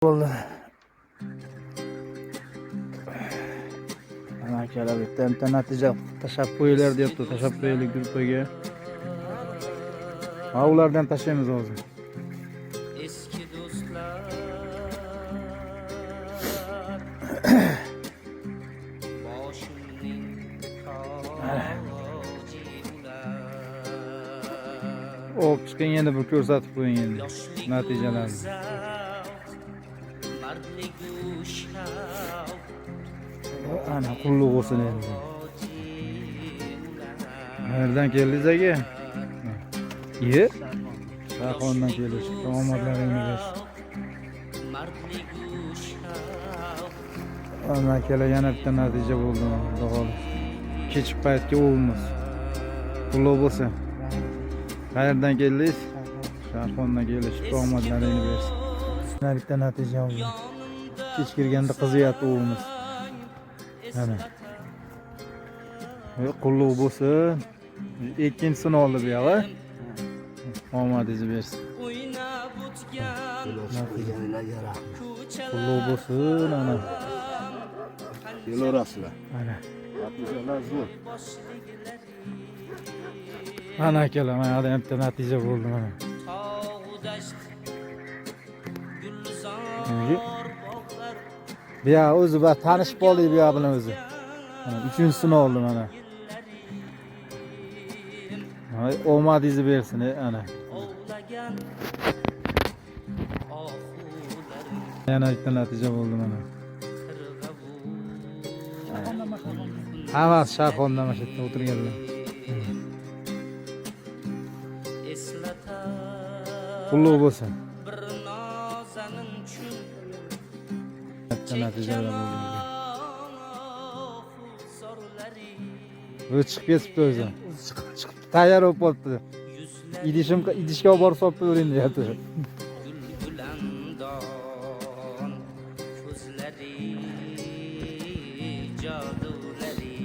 Bo'ldi. Ana akalar bitta natija tashab qo'yinglar deyapti. Tashab qo'yaylik gruppaga. Ha, ulardan tashlaymiz hozir. Eski do'stlar boshimning toji ular. Hop, chiqing endi bu ko'rsatib qo'ying endi natijalarni. Mardligu shavq Ana qulluq bo'lsin endi. Nereden keldingiz aka? Ye? Shahondan kelish. Omadlaringiz bo'lsin. mardligu shavq Ana akalar yana bitta natija bo'ldi. Xudo kechki paytga o'g'limiz. Qulluq bo'lsin. Qayerdan keldingiz? Shahondan kelish. Omadlaringiz bo'lsin. Yana bitta natija oldi. Kech kirganda qizyapti o'g'limiz. Ana. Qulluq bo'lsin. Ikkinchisini oldi bu yoqqa. Omadingiz bersin. o'ynab o'tgan Qulluq bo'lsin ana. Kelarasizlar. Ana. Natijalar zo'r. Ana akalar, mana bu bitta natija bo'ldi mana. tog' dasht gulzor Nega? bog'lar Bu yoq o'zi bor tanishib qoldik bu yoq bilan o'zi. Mana uchinchisini oldi mana. Hay, omadingizni bersin ana. ovlagan oxular Yana bitta natija bo'ldi mana. qirg'avu Hammasi Shahondan mana shu yerda o'tirganlar. eslatar Qulluq bo'lsin. bir nozanin chun Bitta natija bilan bo'ldi. sorlari Bu chiqib ketibdi o'zi. Tayyor bo'lib qolibdi. Idishga olib borib solib qo'ying deyapti. gulgulandon ko'zlari jodulari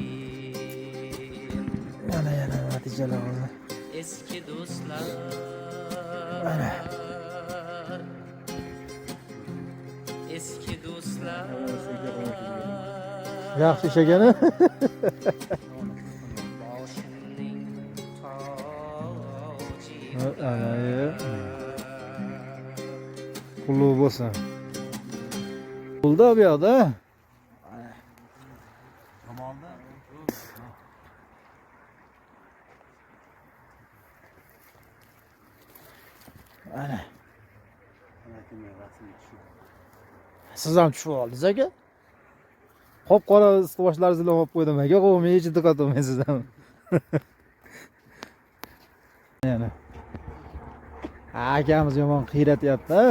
Yana natijalar oldi. eski do'stlar eski do'stlar Yaxshi ishagani? boshimning toji Ana. Qulluq bo'lsin. Bo'ldi bu yoqda. Ana. Siz ham tushib oldingiz aka? Qop-qora ustiboshlaringizni olib qo'ydim aka. Qo'ymayman, hech diqqat qilmaysiz ham. Yana. Akamiz yomon qiyratyapti.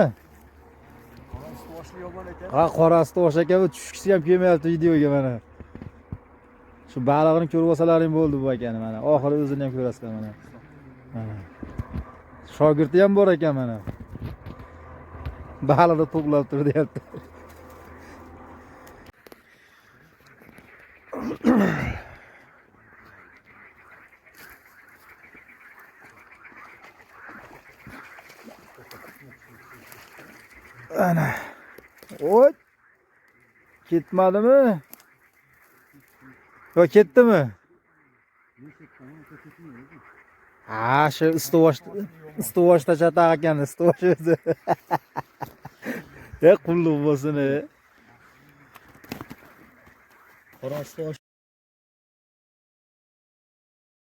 Boshli yomon ekan. Ha, qora ustibosh aka tushgisi ham kelmayapti videoga mana. Shu balig'ini ko'rib olsalaring bo'ldi bu akani mana. Oxiri o'zini ham ko'rasizlar mana. Mana. Shogirdi ham bor ekan mana. Baliqni to'plab tur deyapti. Ana. Oy. Ketmadimi? Yo, ketdimi? Ha, shu istivoshda chataq ekan, istivosh o'zi. Qulluq bo'lsin. Qora ustosh